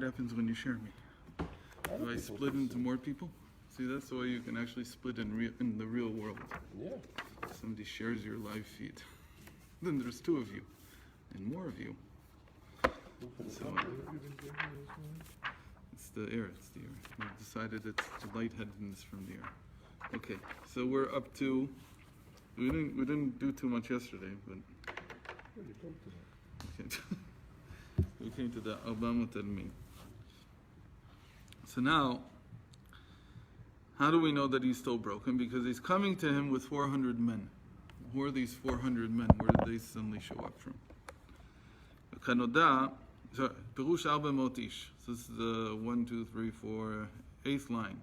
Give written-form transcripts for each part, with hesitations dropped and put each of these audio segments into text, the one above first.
what happens when you share me. Do I split into more people? See, that's the way you can actually split in the real world. Yeah. Somebody shares your live feed. Then there's two of you, and more of you. So, it's the air. We've decided it's the lightheadedness from the air. Okay, so we're up to. We didn't do too much yesterday, but. Okay. We came to the Obama Talmid. So now, how do we know that he's still broken? Because he's coming to him with 400 men. Who are these 400 men? Where did they suddenly show up from? Kanoda, Perush Arba Motish. So this is the 1, 2, 3, 4, 8th line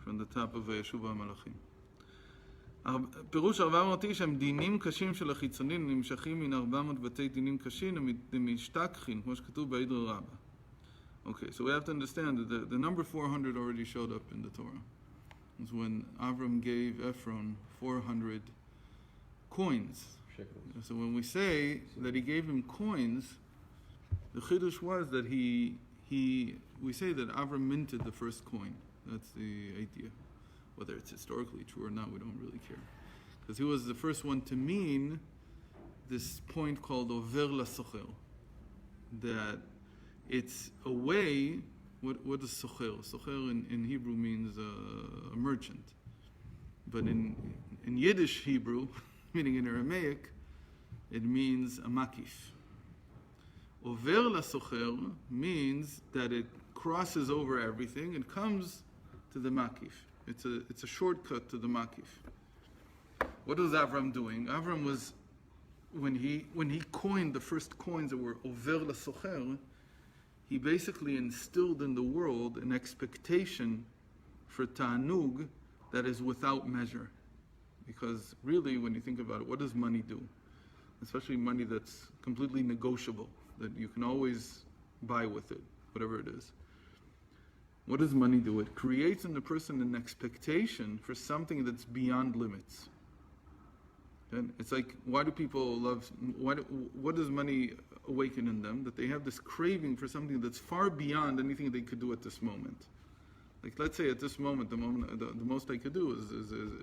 from the top of וישלח מלאכים. פירוש 400 איש הם דינים קשים של החיצונים נמשכים מן 400 בתי דינים קשים המשתכחים, כמו שכתוב בעדרי רבה. Okay, so we have to understand that the number 400 already showed up in the Torah. It's when Avram gave Ephron 400 coins. Shekels. So when we say that he gave him coins, the chiddush was that we say that Avram minted the first coin. That's the idea. Whether it's historically true or not, we don't really care. Because he was the first one to mean this point called over lasocher. That it's a way, what is socher? Socher in Hebrew means a merchant. But in Yiddish Hebrew, meaning in Aramaic, it means a makif. Over lasocher means that it crosses over everything and comes to the makif. It's a shortcut to the makif. What was Avram doing? Avram was, when he coined the first coins that were over lasocher, he basically instilled in the world an expectation for ta'anug that is without measure. Because really, when you think about it, what does money do? Especially money that's completely negotiable, that you can always buy with it, whatever it is. What does money do? It creates in the person an expectation for something that's beyond limits. And it's like, why do people love, what does money awaken in them? That they have this craving for something that's far beyond anything they could do at this moment. Like, let's say at this moment, the most I could do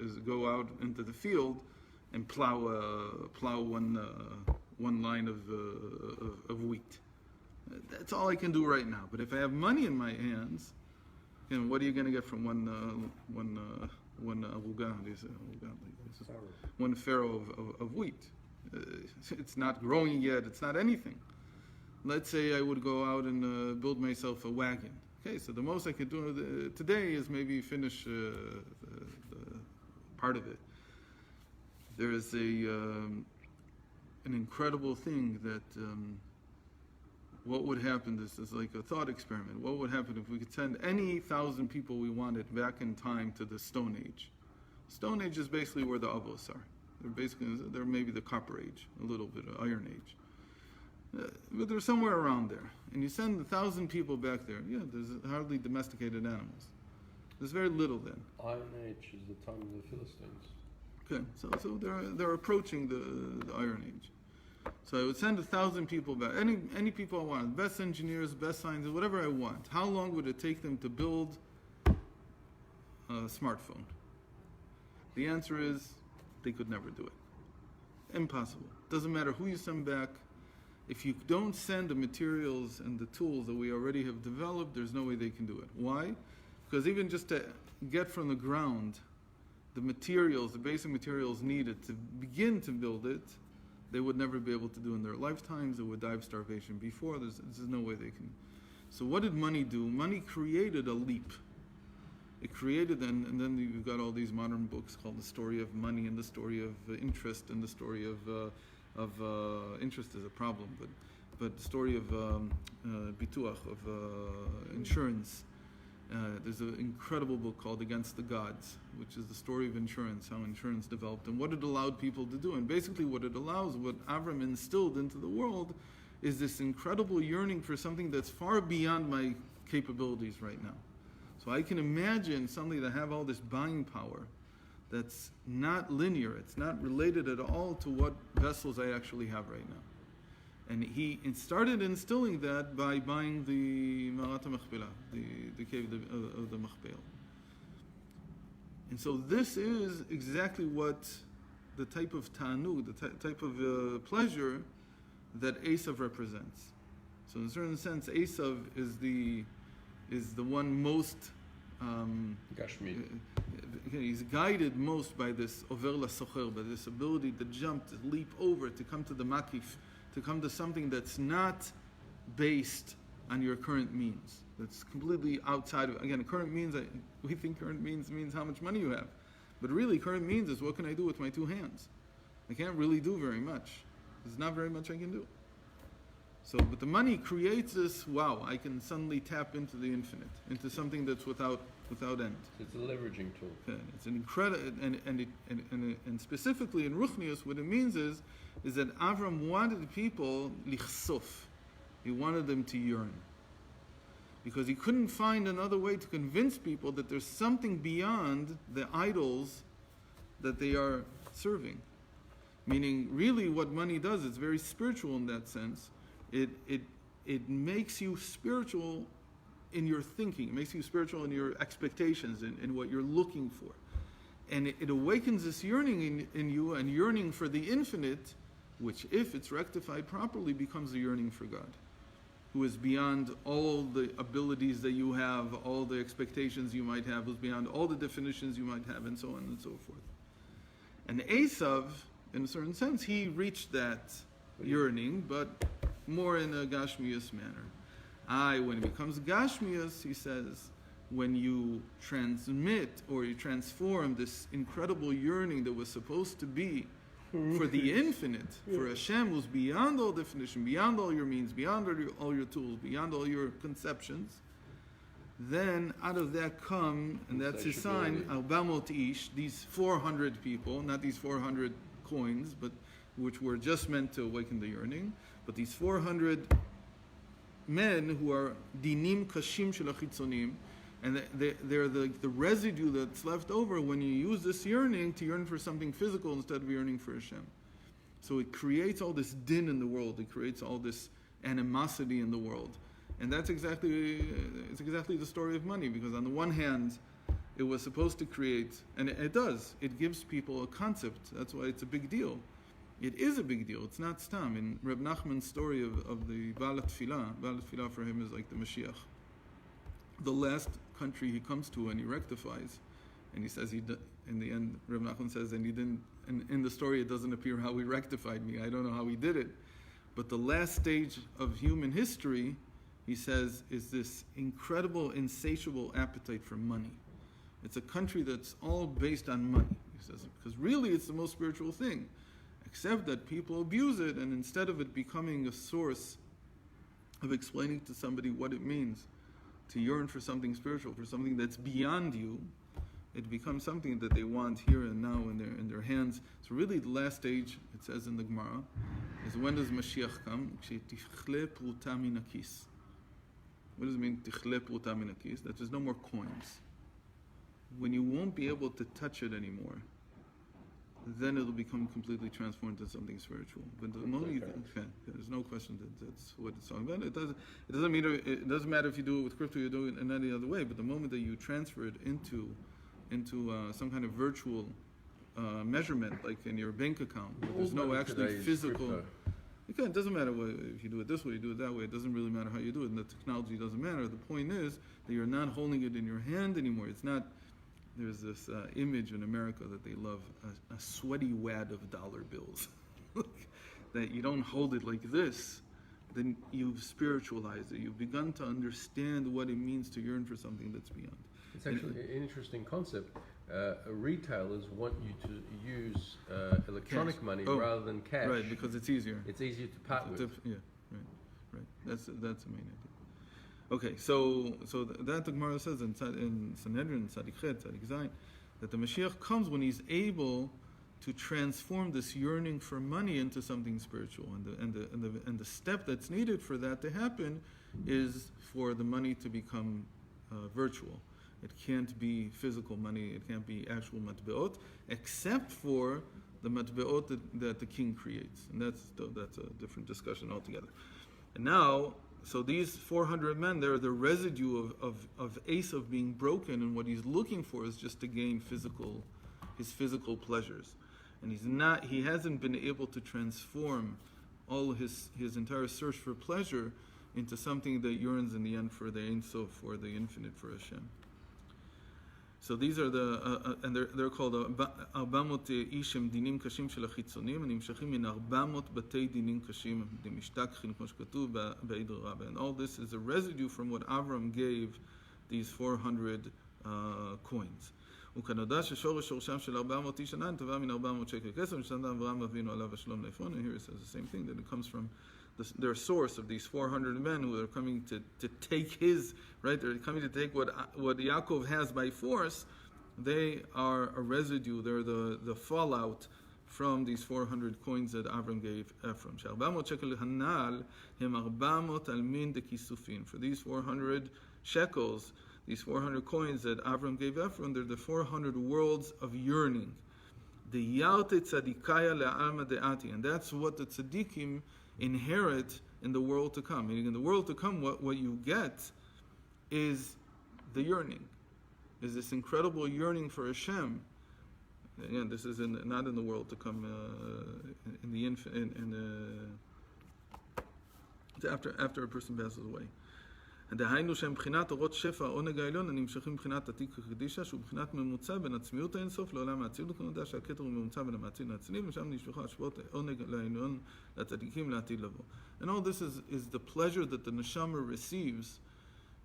is go out into the field and plow one line of wheat. That's all I can do right now. But if I have money in my hands, what are you going to get from one farrow of wheat? It's not growing yet. It's not anything. Let's say I would go out and build myself a wagon. Okay, so the most I could do today is maybe finish the part of it. There is an incredible thing that what would happen, this is like a thought experiment, what would happen if we could send any 1,000 people we wanted back in time to the Stone Age? Stone Age is basically where the Avos are. They're maybe the Copper Age, a little bit of Iron Age. But they're somewhere around there. And you send 1,000 people back there, there's hardly domesticated animals. There's very little then. Iron Age is the time of the Philistines. Okay, so they're approaching the Iron Age. So I would send 1,000 people back, any people I want, best engineers, best scientists, whatever I want. How long would it take them to build a smartphone? The answer is, they could never do it. Impossible. Doesn't matter who you send back. If you don't send the materials and the tools that we already have developed, there's no way they can do it. Why? Because even just to get from the ground the materials, the basic materials needed to begin to build it, they would never be able to do in their lifetimes. They would die of starvation before. There's no way they can. So what did money do? Money created a leap. It created, and then you've got all these modern books called The Story of Money and The Story of Interest and the story of interest is a problem, but the story of bituach, of insurance. There's an incredible book called Against the Gods, which is the story of insurance, how insurance developed and what it allowed people to do. And basically what Avram instilled into the world is this incredible yearning for something that's far beyond my capabilities right now. So I can imagine something that have all this buying power that's not linear, it's not related at all to what vessels I actually have right now. And he started instilling that by buying the Marat HaMachpelah, the cave of the Machpelah. And so this is exactly what the type of ta'anug, the type of pleasure that Esau represents. So in a certain sense, Esau is the one most Gashmi. He's guided most by this over lasocher, by this ability to jump, to leap over, to come to the makif, to come to something that's not based on your current means. That's completely outside of, again, current means, we think current means how much money you have. But really, current means is what can I do with my two hands? I can't really do very much. There's not very much I can do. So, but the money creates this, wow, I can suddenly tap into the infinite, into something that's without end. It's a leveraging tool. Okay. It's an incredible, and specifically in Ruchnius, what it means is that Avram wanted people lichsof. He wanted them to yearn. Because he couldn't find another way to convince people that there's something beyond the idols that they are serving. Meaning, really what money does, it's very spiritual in that sense. It makes you spiritual in your thinking. It makes you spiritual in your expectations, in what you're looking for. And it awakens this yearning in you, and yearning for the infinite, which, if it's rectified properly, becomes a yearning for God, who is beyond all the abilities that you have, all the expectations you might have, who's beyond all the definitions you might have, and so on and so forth. And Esau, in a certain sense, he reached that yearning, but more in a Gashmius manner. When it becomes Gashmius, he says, when you transmit or you transform this incredible yearning that was supposed to be for the infinite, for Hashem who's beyond all definition, beyond all your means, beyond all your tools, beyond all your conceptions, then out of that come, and that's his sign, Albamot Ish, these 400 people, not these 400 coins, but which were just meant to awaken the yearning, but these 400 men who are dinim kashim shel achitzonim, and they're the residue that's left over when you use this yearning to yearn for something physical instead of yearning for Hashem. So it creates all this din in the world. It creates all this animosity in the world. And it's exactly the story of money, because on the one hand, it was supposed to create, and it does, it gives people a concept. That's why it's a big deal. It is a big deal. It's not stam. In Reb Nachman's story of the Baal Tfilah for him is like the Mashiach. The last country he comes to and he rectifies, and he says in the end, Reb Nachman says, and he didn't. And in the story, it doesn't appear how he rectified me. I don't know how he did it, but the last stage of human history, he says, is this incredible, insatiable appetite for money. It's a country that's all based on money. He says, because really, it's the most spiritual thing. Except that people abuse it, and instead of it becoming a source of explaining to somebody what it means to yearn for something spiritual, for something that's beyond you, it becomes something that they want here and now in their hands. So really the last stage, it says in the Gemara, is when does Mashiach come? What does it mean, tichle pruta min hakis? That there's no more coins. When you won't be able to touch it anymore, then it'll become completely transformed into something spiritual. But the moment there's no question that's what it's talking about. It doesn't matter if you do it with crypto, you do it in any other way. But the moment that you transfer it into some kind of virtual measurement, like in your bank account, where there's no actually physical. It doesn't matter if you do it this way, you do it that way. It doesn't really matter how you do it, and the technology doesn't matter. The point is that you're not holding it in your hand anymore. It's not. There's this image in America that they love, a sweaty wad of dollar bills. That you don't hold it like this, then you've spiritualized it. You've begun to understand what it means to yearn for something that's beyond. It's actually an interesting concept. Retailers want you to use electronic money rather than cash. Right, because it's easier. It's easier to part with. Yeah, right. That's the main idea. Okay, so that the Gemara says in Sanhedrin, Tzadik Chet, Tzadik Zayin, that the Mashiach comes when he's able to transform this yearning for money into something spiritual, and the step that's needed for that to happen is for the money to become virtual. It can't be physical money. It can't be actual matbeot, except for the matbeot that the king creates. And that's a different discussion altogether. And now, so these 400 men, they're the residue of Esau being broken, and what he's looking for is just to gain his physical pleasures. And he hasn't been able to transform all his entire search for pleasure into something that yearns in the end for the Ein Sof, for the infinite, for Hashem. So these are and they're called 400 ishim dinim kashim shel achitzonim, הנמשכים מן 400 בתי דינים קשים דמשתכחין, כמו שכתוב בעידו רבה. And all this is a residue from what Avram gave these 400 coins. וכנודע ששורש שורשם של 400 איש ענן תבע מן 400 שקל כסף, ושנתן אברהם אבינו עליו השלום לעפרון. And here it says the same thing, that it comes from their source of these 400 men who are coming to take his, right? They're coming to take what Yaakov has by force. They are a residue. They're the fallout from these 400 coins that Avram gave Ephraim. ש400 שקל הנ"ל הם 400 אלמין דכיסופין. For these 400 shekels, these 400 coins that Avram gave Ephraim, they're the 400 worlds of yearning. The Yarte tzadikaya le'alma de'ati. And that's what the tzaddikim inherit in the world to come. Meaning in the world to come, what you get is the yearning, is this incredible yearning for Hashem. Again, this is not in the world to come, after a person passes away. דהיינו שהם בחינת אורות שפע העונג העליון הנמשכים מבחינת עתיק הקדישה, שהוא בחינת ממוצע בין עצמיות האינסוף לעולם האצילות, כנודע שהכתר הוא ממוצע בין המעציל לעצמי, ושם נשפכו השפעות העונג לעליון לצדיקים לעתיד לבוא. And all this is the pleasure that the neshama receives.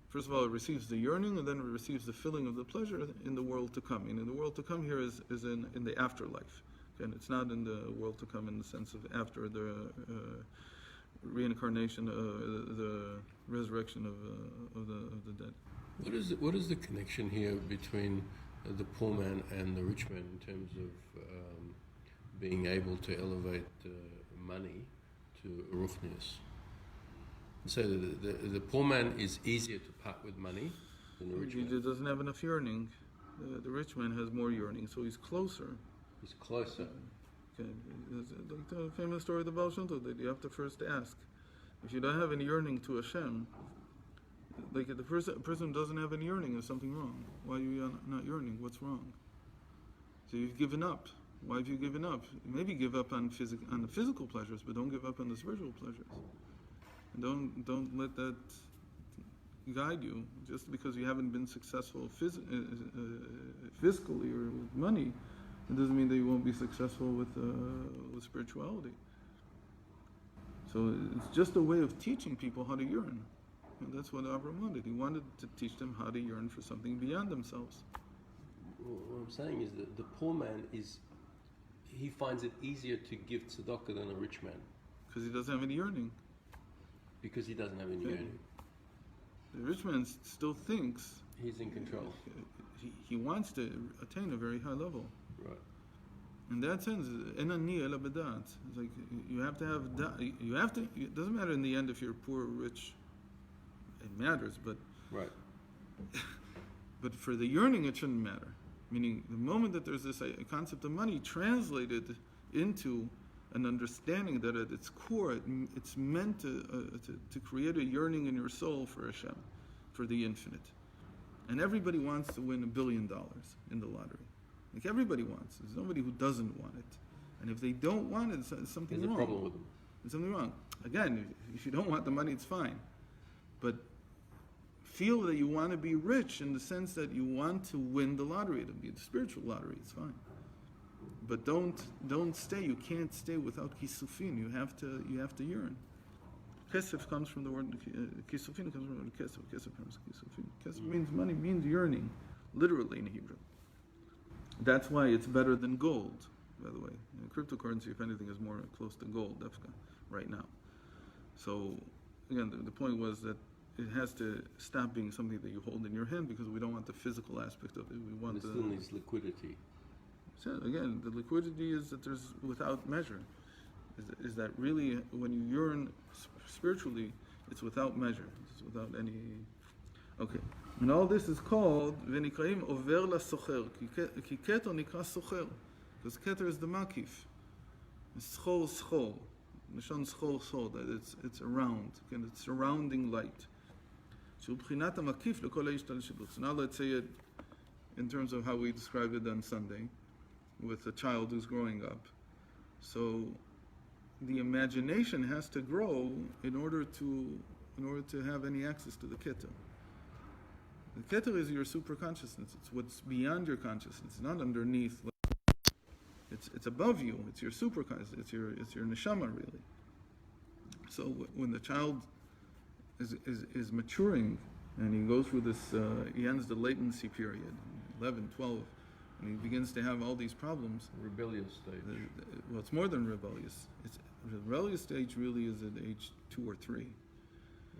First of all, it receives the yearning, and then it receives the filling of the pleasure in the world to come. And the world to come here is in the afterlife. And it's not in the world to come in the sense of after the reincarnation, the resurrection of the dead. What is the connection here between the poor man and the rich man in terms of being able to elevate money to ruchnius? So the poor man is easier to part with money than the rich man. He doesn't have enough yearning. The rich man has more yearning, so he's closer. He's closer. Okay. Like the famous story of the Baal Shem Tov, that you have to first ask. If you don't have any yearning to Hashem, like if the person doesn't have any yearning, there's something wrong. Why are you not yearning? What's wrong? So you've given up. Why have you given up? Maybe give up on the physical pleasures, but don't give up on the spiritual pleasures. And don't let that guide you. Just because you haven't been successful fiscally or with money, it doesn't mean that you won't be successful with spirituality. So it's just a way of teaching people how to yearn. And that's what Abraham wanted. He wanted to teach them how to yearn for something beyond themselves. Well, what I'm saying is that the poor man he finds it easier to give tzedakah than a rich man. Because he doesn't have any yearning. Because he doesn't have any yearning. The rich man still thinks he's in control. He wants to attain a very high level. Right. In that sense, enani ela bedat. It's like you have to have it doesn't matter in the end if you're poor or rich. It matters, but right. But for the yearning, it shouldn't matter. Meaning, the moment that there's this concept of money translated into an understanding that at its core, it's meant to create a yearning in your soul for Hashem, for the infinite. And everybody wants to win $1 billion in the lottery. Like everybody wants. There's nobody who doesn't want it. And if they don't want it, it's something wrong. There's a problem with them. There's something wrong. Again, if you don't want the money, it's fine. But feel that you want to be rich in the sense that you want to win the lottery. It'll be the spiritual lottery, it's fine. But don't stay. You can't stay without kisufin. You have to yearn. Kesef comes from the word kisufin. Comes from the word kesef. Kesef comes from kisufin. Kesef means money, means yearning, literally in Hebrew. That's why it's better than gold, by the way. Cryptocurrency, if anything, is more close to gold, Defka, right now. So, again, the point was that it has to stop being something that you hold in your hand because we don't want the physical aspect of it. We want it still needs liquidity. So again, the liquidity is that there's without measure. Is that really when you yearn spiritually, it's without measure. It's without any. Okay. And all this is called v'nikraim over la socher. Ki keter nikra socher, because keter is the makif. Schol schol. Nishon schol schol, that it's around, again, it's surrounding light. So now let's say it in terms of how we described it on Sunday, with a child who's growing up. So the imagination has to grow in order to have any access to the keter. The keter is your super consciousness. It's what's beyond your consciousness. It's not underneath. It's above you. It's your super consciousness. It's your neshama, really. So when the child is maturing and he goes through this, he ends the latency period, 11, 12, and he begins to have all these problems. Rebellious stage. Well, it's more than rebellious. The rebellious stage really is at age 2 or 3.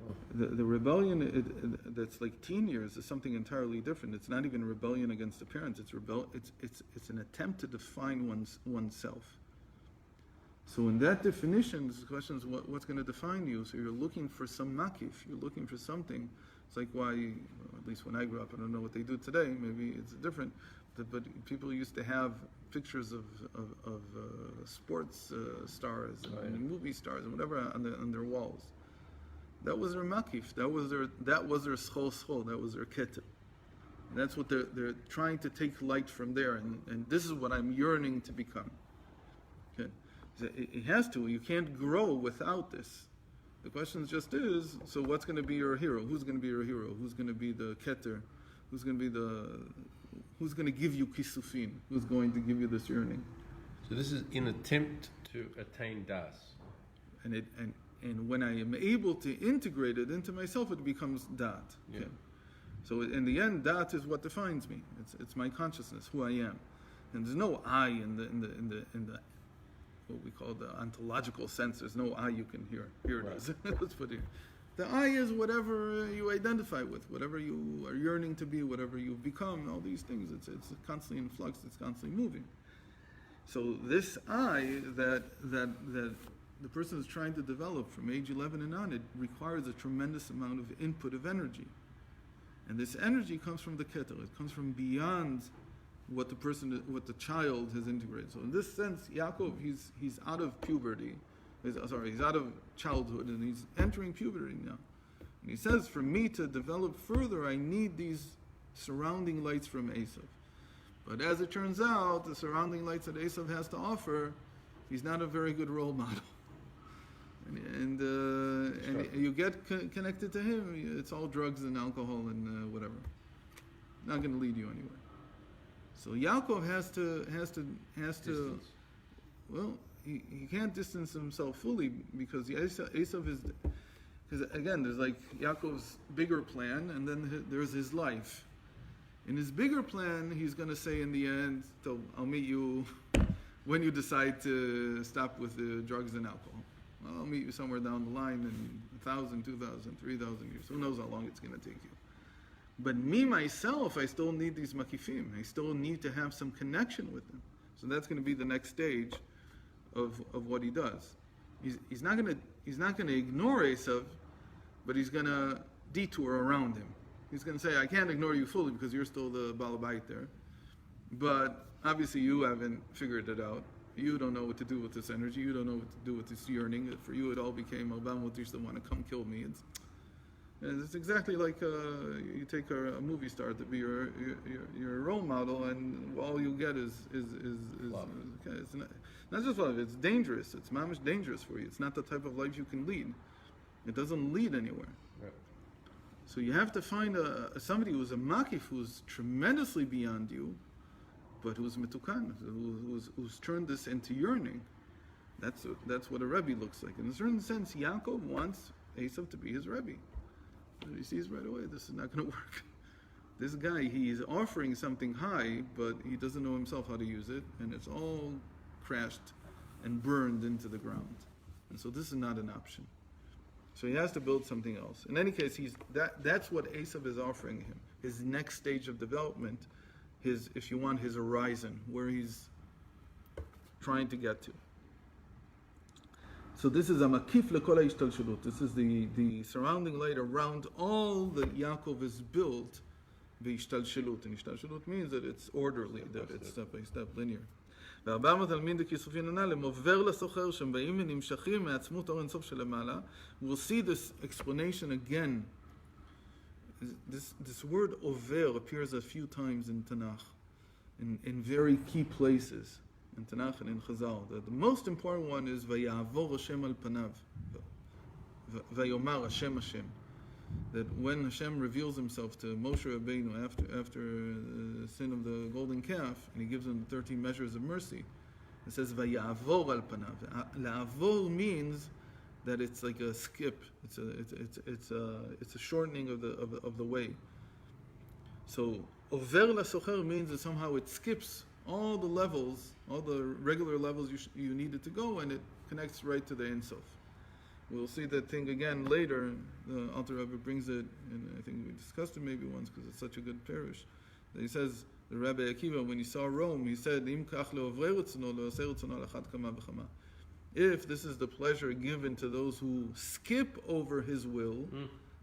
Oh. The rebellion that's like teen years is something entirely different. It's not even rebellion against the parents. It's an attempt to define oneself. So in that definition, the question is what's going to define you. So you're looking for some makif. You're looking for something. It's like why, at least when I grew up, I don't know what they do today. Maybe it's different. But people used to have pictures of sports stars and movie stars and whatever on their walls. That was their makif. That was their schol schol. That was their keter. And that's what they're trying to take light from there. And this is what I'm yearning to become. Okay. It has to. You can't grow without this. The question just is, so what's going to be your hero? Who's going to be your hero? Who's going to be the keter? Who's going to give you kisufin? Who's going to give you this yearning? So this is an attempt to attain das. And when I am able to integrate it into myself, it becomes dat. Okay? Yeah. So in the end, dat is what defines me. It's my consciousness, who I am. And there's no I in the what we call the ontological sense. There's no I you can hear. Here it is. Let's put it here. The I is whatever you identify with, whatever you are yearning to be, whatever you've become, all these things. It's constantly in flux, it's constantly moving. So this I that the person is trying to develop from age 11 and on, it requires a tremendous amount of input of energy. And this energy comes from the keter. It comes from beyond what the child has integrated. So in this sense, Yaakov, he's out of puberty. He's out of childhood and he's entering puberty now. And he says, for me to develop further, I need these surrounding lights from Esau. But as it turns out, the surrounding lights that Esau has to offer, he's not a very good role model. And you get connected to him, it's all drugs and alcohol and whatever. Not going to lead you anywhere. So Yaakov has to distance. Well, he can't distance himself fully because Esau is, because again, there's like Yaakov's bigger plan and then there's his life. In his bigger plan, he's going to say in the end, so I'll meet you when you decide to stop with the drugs and alcohol. Well, I'll meet you somewhere down the line in 1,000, 2,000, 3,000 years. Who knows how long it's going to take you. But me, myself, I still need these makifim. I still need to have some connection with them. So that's going to be the next stage of what he does. He's not going to ignore Esau, but he's going to detour around him. He's going to say, I can't ignore you fully because you're still the balabait there. But obviously you haven't figured it out. You don't know what to do with this energy. You don't know what to do with this yearning. For you, it all became Obama used to want to come kill me. It's exactly like you take a movie star to be your role model, and all you get is okay, it's not just love. It's dangerous. It's mamish dangerous for you. It's not the type of life you can lead. It doesn't lead anywhere. Right. So you have to find somebody who's a makif, who's tremendously beyond you, but who's metukan, who's turned this into yearning. That's what a Rebbe looks like. In a certain sense, Yaakov wants Esau to be his Rebbe. But he sees right away, this is not going to work. This guy, he's offering something high, but he doesn't know himself how to use it, and it's all crashed and burned into the ground. And so this is not an option. So he has to build something else. In any case, that's what Esau is offering him. His next stage of development, if you want, his horizon, where he's trying to get to. So this is a makif lekol ha'ishtalshelut. This is the surrounding light around all that Yaakov is built, the ishtalshelut. And ishtalshelut means that it's orderly, that it's step by step, linear. ו400 תלמיד כיסופין הנ"ל, הם עובר לסוחר שהם באים ונמשכים מעצמות אור אינסוף שלמעלה. We'll see this explanation again. This word over appears a few times in Tanakh, in very key places, in Tanakh and in Chazal. The most important one is Vayavor Hashem al panav, Vayomar Hashem Hashem. That when Hashem reveals himself to Moshe Rabbeinu after the sin of the golden calf, and he gives him the 13 measures of mercy, it says Vayavor al panav. La'avor means that it's like a skip. It's a shortening of the way. So over lasocher means that somehow it skips all the levels, all the regular levels you needed to go, and it connects right to the Ein Sof. We'll see that thing again later. The Alter Rebbe brings it, and I think we discussed it maybe once because it's such a good parish. He says, the Rebbe Akiva, when he saw Rome, he said, Im kach le'ovrei retzono le'osei retzono l'achad kama v'chama. If this is the pleasure given to those who skip over his will,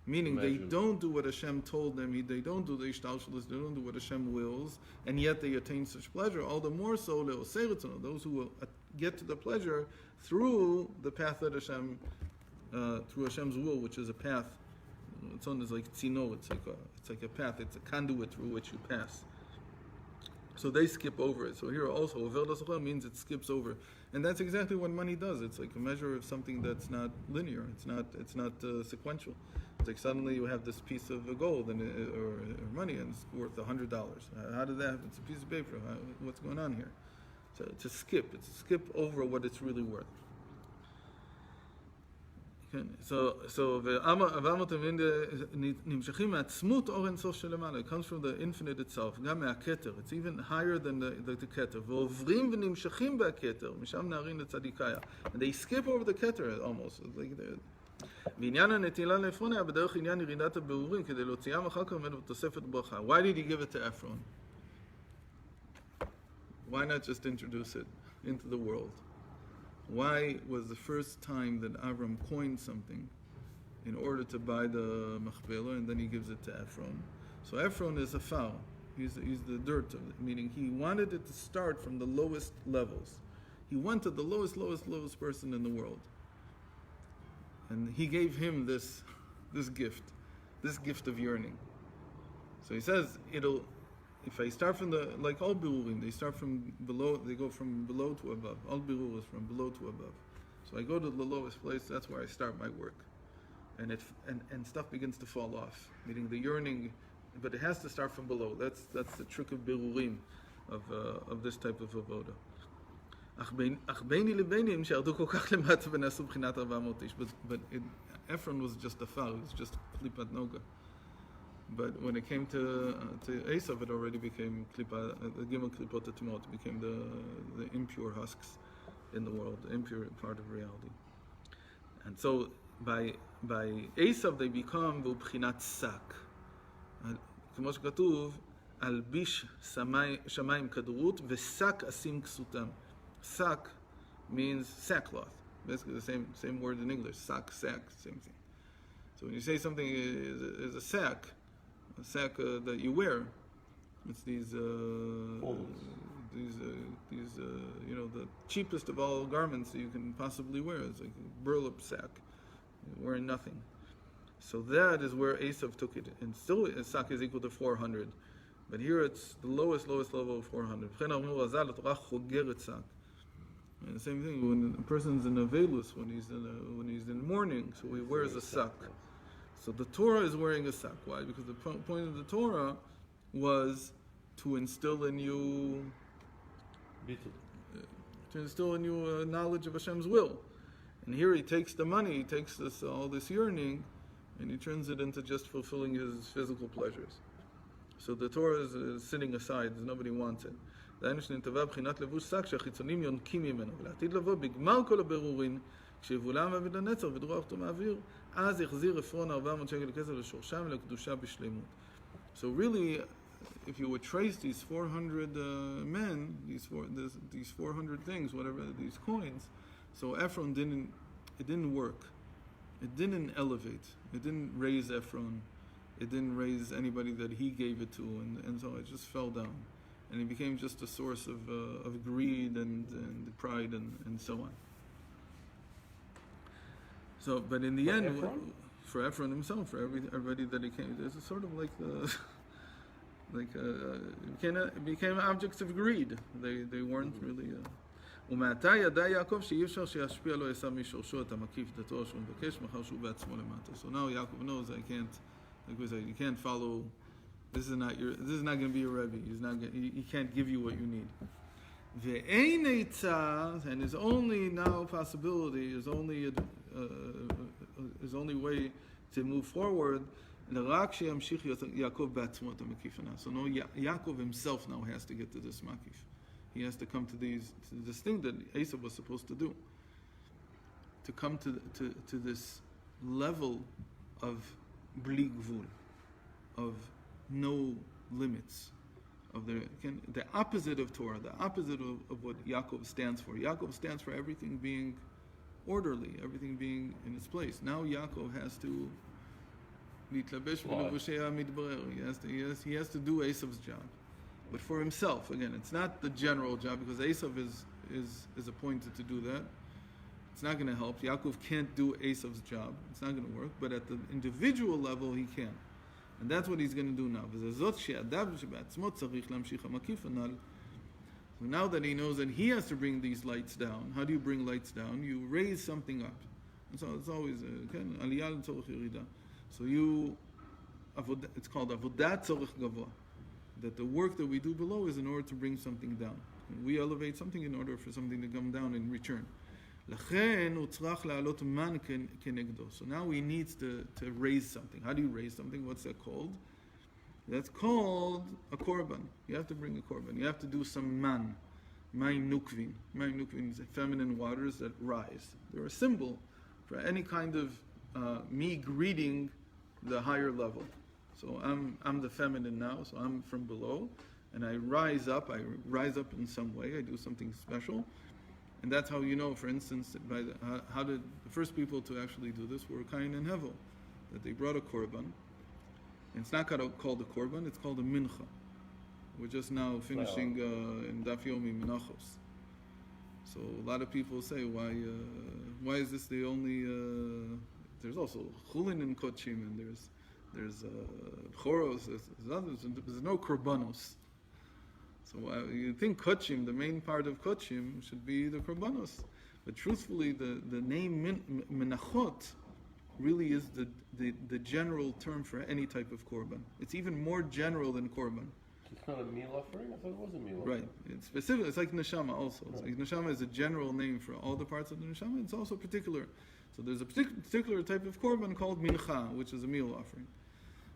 meaning they don't do what Hashem told them, they don't do the ishtalshalos, they don't do what Hashem wills, and yet they attain such pleasure, all the more so, le'osei retzono, those who will get to the pleasure through the path that Hashem, through Hashem's will, which is a path. It's on is like tzino, it's like a path, it's a conduit through which you pass. So they skip over it. So here also, over l'socher means it skips over, and that's exactly what money does. It's like a measure of something that's not linear. It's not sequential. It's like suddenly you have this piece of gold or money, and it's worth $100. How did that happen? It's a piece of paper. What's going on here? So it's a skip. It's a skip over what it's really worth. Okay. So נמשכים מעצמות אור אינסוף שלמעלה. It comes from the infinite itself, גם מהכתר. It's even higher than the כתר. ועוברים ונמשכים בהכתר, משם נערים לצדיקיה. And they skip over the כתר almost. ועניין הנטילה לעפרון היה בדרך עניין ירידת הבירורים, כדי להוציאם אחר כך ממנו בתוספת ברכה. Why did he give it to Ephron? Why not just introduce it into the world? Why was the first time that Avram coined something in order to buy the machpelah, and then he gives it to Ephron? So Ephron is a foul. He's the dirt of it, meaning he wanted it to start from the lowest levels. He wanted the lowest person in the world. And he gave him this gift of yearning. So he says, if I start from like all birurim, they start from below, they go from below to above. All birur is from below to above. So I go to the lowest place, that's where I start my work. And stuff begins to fall off, meaning the yearning, but it has to start from below. That's the trick of birurim, of this type of avoda. But Ephron was just a foul, it was just klipat noga. But when it came to Esau, it already became klipa, the gimel klipot etimot, became the impure husks in the world, the impure part of reality. And so by Esau they become v'ubchinat sak. כמו שכתוב, אלביש שמיים כדרות ושק אשים כסותם. Sak means sackcloth. Basically the same word in English. Sack, same thing. So when you say something is a sack that you wear, it's these the cheapest of all garments that you can possibly wear. It's like a burlap sack. You're wearing nothing. So that is where Esau took it. And still a sack is equal to 400. But here it's the lowest level of 400. And the same thing when a person's in Avelus, when he's in mourning, so he wears a sack. So the Torah is wearing a sack. Why? Because the point of the Torah was to instill in you knowledge of Hashem's will. And here he takes the money, he takes all this yearning, and he turns it into just fulfilling his physical pleasures. So the Torah is sitting aside, nobody wants it. דהיינו שנתבע בחינת לבוש שק שהחיצונים יונקים ממנו, ולעתיד לבוא בגמר כל הבירורים, כשיבולם אביד לנצח ודרוע אותו מהאוויר, אז יחזיר עפרון 400 שקל כסף לשורשם ולקדושה בשלמות. So really, if you would trace these 400 men, these 400 things, whatever, these coins, so Ephron it didn't work. It didn't elevate. It didn't raise Ephron. It didn't raise anybody that he gave it to, and so it just fell down. and it became just a source of greed and pride and so on. So, but in the end, for Ephron himself, for everybody that he came, there's a sort of like the it became objects of greed. They weren't really. ומעתה ידע יעקב שאי אפשר שישפיע לו עשיו משורשו את המקיף דתו שהוא מבקש מאחר שהוא בעצמו למטה. So now Yaakov knows I can't, like we say, you can't follow. This is not going to be your Rebbe. He can't give you what you need. Ve'ein eitzah, and his only now possibility, his only way to move forward. So now Yaakov himself now has to get to this makif. He has to come to this thing that Esau was supposed to do. To come to this level of bli gvul, of no limits, of the opposite of Torah, the opposite of what Yaakov stands for. Yaakov stands for everything being orderly, everything being in its place. Now Yaakov has to he has to do Esau's job. But for himself, again, it's not the general job, because Esau is appointed to do that. It's not going to help. Yaakov can't do Esau's job. It's not going to work. But at the individual level, he can. And that's what he's going to do now. So now that he knows that he has to bring these lights down, how do you bring lights down? You raise something up. And so it's always aliyah l'tzorech yerida. So it's called avodat tzorech gavoah. That the work that we do below is in order to bring something down. And we elevate something in order for something to come down in return. So now he needs to raise something. How do you raise something? What's that called? That's called a korban. You have to bring a korban. You have to do some man. Mayim nukvin. Mayim nukvin is feminine waters that rise. They're a symbol for any kind of me greeting the higher level. So I'm the feminine now, so I'm from below, and I rise up in some way, I do something special. And that's how you know, for instance, how did the first people to actually do this were Cain and Hevel, that they brought a korban. And it's not called a korban, it's called a mincha. We're just now finishing in Daf Yomi Menachos. So a lot of people say, why is this the only, there's also chulin and kochim, and there's choros, there's no korbanos. So you think kochim, the main part of kochim, should be the korbanos. But truthfully, the name menachot really is the general term for any type of korban. It's even more general than korban. It's not a meal offering? I thought it was a meal offering. Right. It's specific. It's like neshama also. Right. Like neshama is a general name for all the parts of the neshama. It's also particular. So there's a particular type of korban called mincha, which is a meal offering.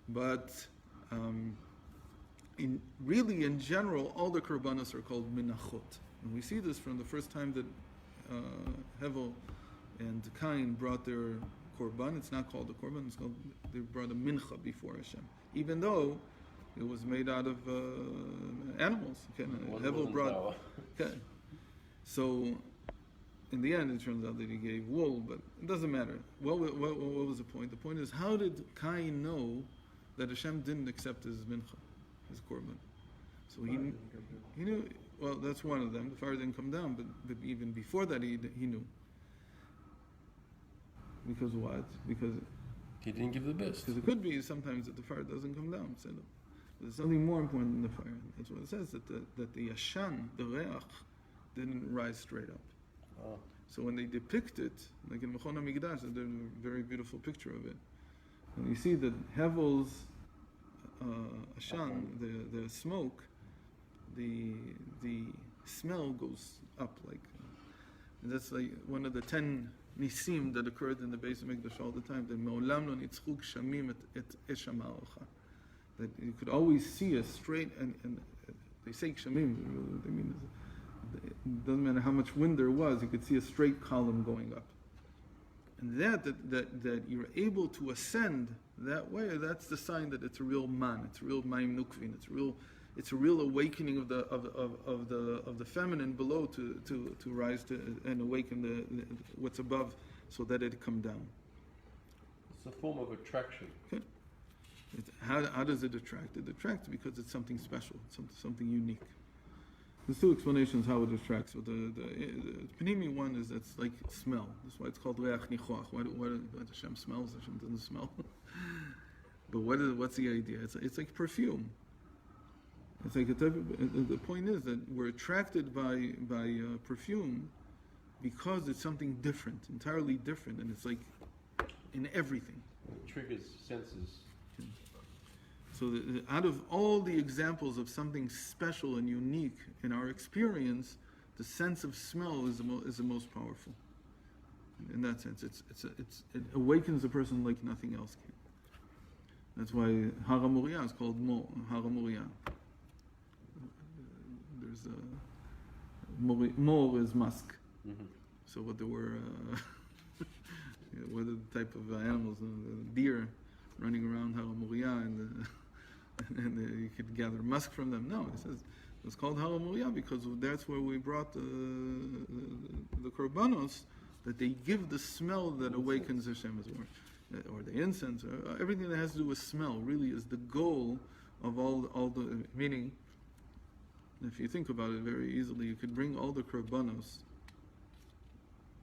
But in general, all the korbanos are called minachot. And we see this from the first time that Hevel and Cain brought their korban. It's not called a korban. It's called, they brought a mincha before Hashem, even though it was made out of animals. Okay? Hevel brought. Okay. So in the end, it turns out that he gave wool, but it doesn't matter. What was the point? The point is, how did Cain know that Hashem didn't accept his mincha, his korban? So he knew. Well, that's one of them. The fire didn't come down, but even before that, he knew. Because what? Because he didn't give the best. Because it could be sometimes that the fire doesn't come down. So there's something more important than the fire. That's what it says, that the yashan, the reach, didn't rise straight up. Oh. So when they depict it, like in Mechon HaMikdash, there's a very beautiful picture of it. And you see that Hevel's ashan, the smoke, the smell goes up like, and that's like one of the 10 nisim that occurred in the Beis HaMikdash all the time. That me'olam lo nitzchu gshamim et esh ha'ma'alecha. That you could always see a straight, and they say gshamim, they mean it doesn't matter how much wind there was, you could see a straight column going up. And that you're able to ascend that way, that's the sign that it's a real man, it's a real mayim nukvin, it's a real awakening of the feminine below to rise to and awaken what's above, so that it come down. It's a form of attraction. Okay. How does it attract? It attracts because it's something special, something unique. There's two explanations how it attracts. So the Panimi one is it's like smell. That's why it's called Reach Nichoach. Why Hashem smells? Hashem doesn't smell. But what's the idea? It's like perfume. It's like a type of, the point is that we're attracted by perfume because it's something different, entirely different, and it's like in everything. It triggers senses. So out of all the examples of something special and unique in our experience, the sense of smell is the most powerful. In that sense, it awakens a person like nothing else can. That's why Hara Moriah is called Hara Moriah. There's Mor is musk. Mm-hmm. So what there were, what are the type of animals? Deer running around Hara Moriah, and you could gather musk from them. No, it says it was called Hara Moriah because that's where we brought the korbanos, that they give the smell that awakens Hashem as well. Or the incense, or everything that has to do with smell, really is the goal of all the meaning. If you think about it very easily, you could bring all the korbanos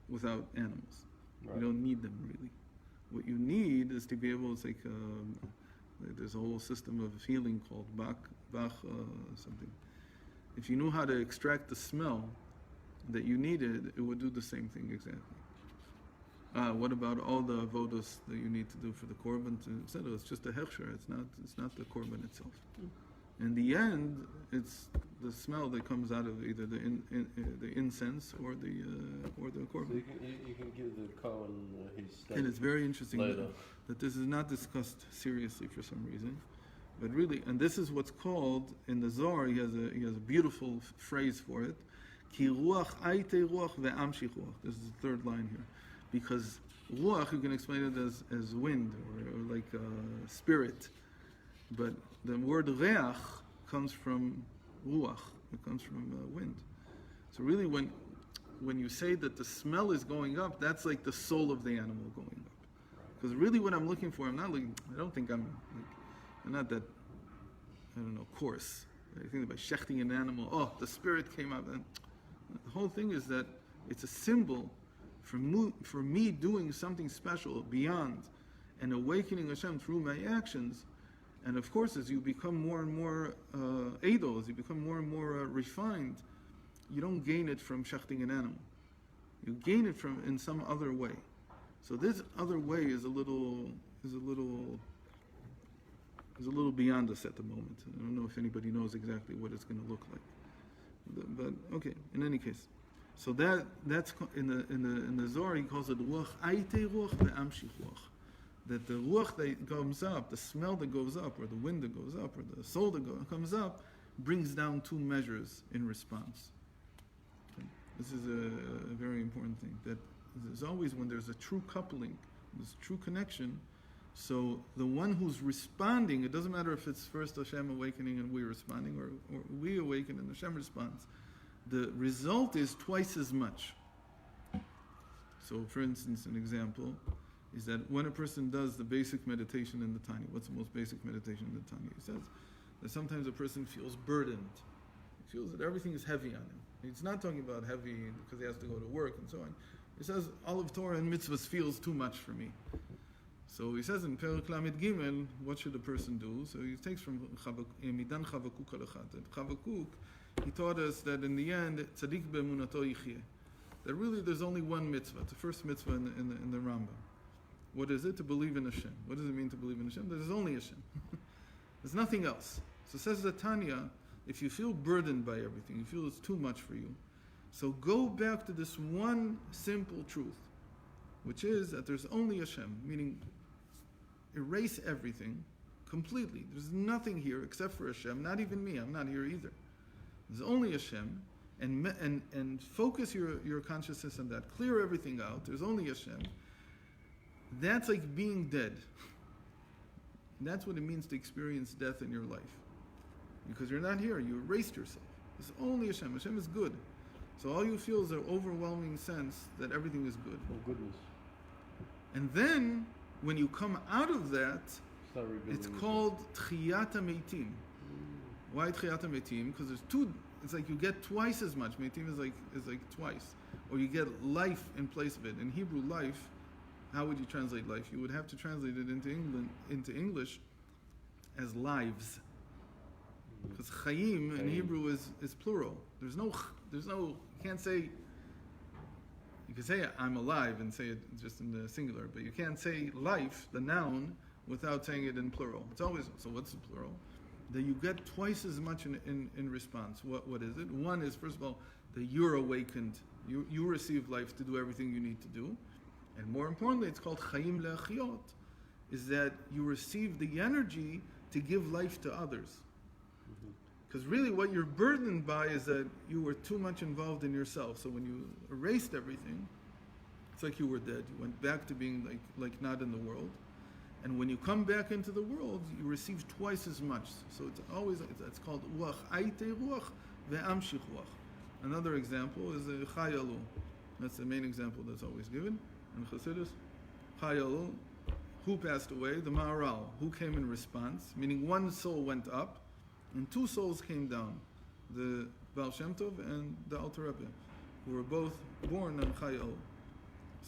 without animals. Right. You don't need them really. What you need is to be able. It's like there's a whole system of healing called Bach something. If you knew how to extract the smell that you needed, it would do the same thing exactly. What about all the avodas that you need to do for the korban? Etc. It's just a hechsher. It's not the korban itself. In the end, it's the smell that comes out of either the incense or the korban. So you can give the Kohen his steak. And it's very interesting that this is not discussed seriously for some reason, but really, and this is what's called in the Zohar. He has a beautiful phrase for it. Ki ruach aite ruach ve'amshich ruach. This is the third line here. Because ruach, you can explain it as wind or like spirit, but the word reach comes from ruach. It comes from wind. So really, when you say that the smell is going up, that's like the soul of the animal going up. Because really, what I'm looking for, I'm not that, I don't know, coarse. I think by shechting an animal, the spirit came up. And the whole thing is that it's a symbol for me doing something special beyond and awakening Hashem through my actions. And of course, as you become more and more edel, as you become more and more refined, you don't gain it from shechting an animal. You gain it from in some other way. So this other way is a little beyond us at the moment. I don't know if anybody knows exactly what it's going to look like. But okay, in any case. So that's in the Zohar he calls it ruach aite ruach ve'amshich ruach. That the ruach that comes up, the smell that goes up, or the wind that goes up, or the soul that comes up, brings down two measures in response. Okay. This is a very important thing. That there's always, when there's a true coupling, there's a true connection. So the one who's responding, it doesn't matter if it's first Hashem awakening and we responding, or we awaken and Hashem responds. The result is twice as much. So, for instance, an example is that when a person does the basic meditation in the Tanya, what's the most basic meditation in the Tanya? He says that sometimes a person feels burdened. He feels that everything is heavy on him. He's not talking about heavy because he has to go to work and so on. He says, all of Torah and mitzvahs feels too much for me. So he says in Perek Lamed Gimel, what should a person do? So he takes from Midan Chavakuk Alachat. Chavakuk, he taught us that in the end, tzaddik be'emunato yichyeh. That really there's only one mitzvah. It's the first mitzvah in the Rambam. What is it? To believe in Hashem. What does it mean to believe in Hashem? There's only Hashem. There's nothing else. So says the Tanya, if you feel burdened by everything, you feel it's too much for you, so go back to this one simple truth, which is that there's only Hashem, meaning erase everything completely. There's nothing here except for Hashem, not even me, I'm not here either. There's only Hashem, and focus your consciousness on that. Clear everything out. There's only Hashem. That's like being dead. That's what it means to experience death in your life. Because you're not here, you erased yourself. There's only Hashem. Hashem is good. So all you feel is an overwhelming sense that everything is good. Oh, goodness. And then, when you come out of that, it's called Tchiyat HaMeitim. Why Tchiyat HaMeitim? Because there's two it's like you get twice as much. Meitim is like twice, or you get life in place of it. In Hebrew, life. How would you translate life? You would have to translate it into English as lives, because chayim in Hebrew is plural. There's no. You can't say. You can say I'm alive and say it just in the singular, but you can't say life, the noun, without saying it in plural. It's always so. What's the plural? That you get twice as much in response. What is it? One is, first of all, that you're awakened. You receive life to do everything you need to do. And more importantly, it's called chayim le'achiot, is that you receive the energy to give life to others. Because really what you're burdened by is that you were too much involved in yourself. So when you erased everything, it's like you were dead. You went back to being like not in the world. And when you come back into the world, you receive twice as much. So it's called ruach, aite ruach, ve'amshich ruach. Another example is chayalu. That's the main example that's always given in Chassidus. Chayalu, who passed away? The Maharal, who came in response, meaning one soul went up, and two souls came down, the Baal Shem Tov and the Alter Rebbe, who were both born on Chayalu.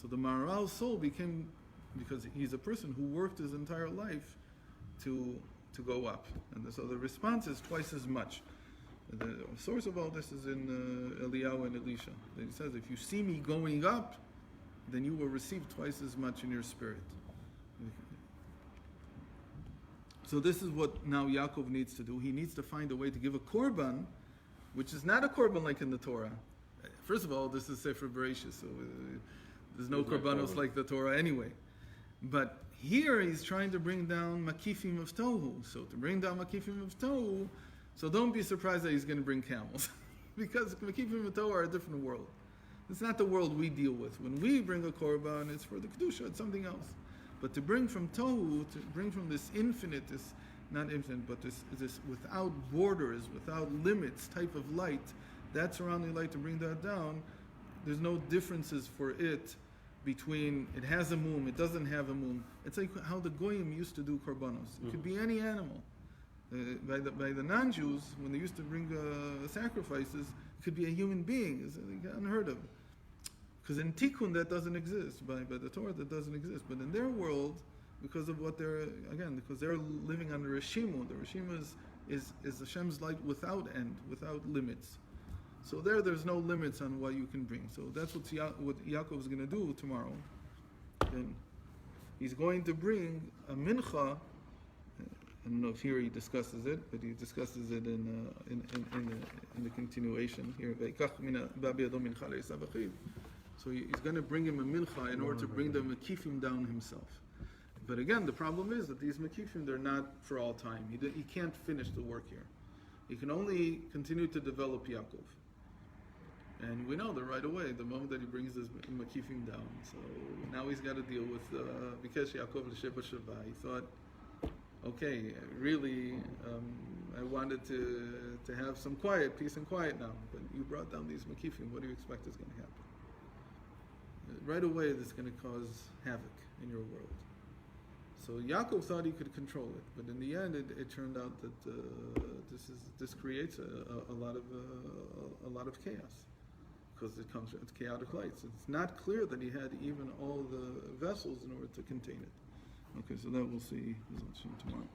So the Maharal's soul became, because he's a person who worked his entire life to go up. And so the response is twice as much. The source of all this is in Eliyahu and Elisha. He says, if you see me going up, then you will receive twice as much in your spirit. So this is what now Yaakov needs to do. He needs to find a way to give a korban, which is not a korban like in the Torah. First of all, this is Sefer Bereshis, so there's no korbanos like the Torah anyway. But here he's trying to bring down makifim of tohu. So to bring down makifim of tohu, so don't be surprised that he's going to bring camels, because makifim of tohu are a different world. It's not the world we deal with. When we bring a korban, it's for the kedusha, it's something else. But to bring from tohu, to bring from this infinite, this not infinite, but this without borders, without limits type of light, that surrounding light, to bring that down, there's no differences for it between it has a mum, it doesn't have a mum. It's like how the goyim used to do korbanos. It could be any animal. By the non-Jews, when they used to bring sacrifices, it could be a human being. It's unheard of. Because in Tikkun that doesn't exist. By the Torah that doesn't exist. But in their world, because of what because they're living under a Shimu. The Shimu is Hashem's light without end, without limits. So there's no limits on what you can bring. So that's what Yaakov is going to do tomorrow. Then he's going to bring a mincha. I don't know if here he discusses it, but he discusses it in the continuation here. So he's going to bring him a mincha in order to bring the makifim down himself. But again, the problem is that these makifim, they're not for all time. He can't finish the work here. He can only continue to develop Yaakov. And we know that right away, the moment that he brings his makifim down. So now he's got to deal with Bikesh Yaakov l'sheva shava. He thought, okay, really, I wanted to have some peace and quiet now. But you brought down these makifim. What do you expect is going to happen? Right away, this is going to cause havoc in your world. So Yaakov thought he could control it, but in the end, it turned out that this creates a lot of chaos, because it's chaotic lights. It's not clear that he had even all the vessels in order to contain it. Okay, so that we'll see tomorrow.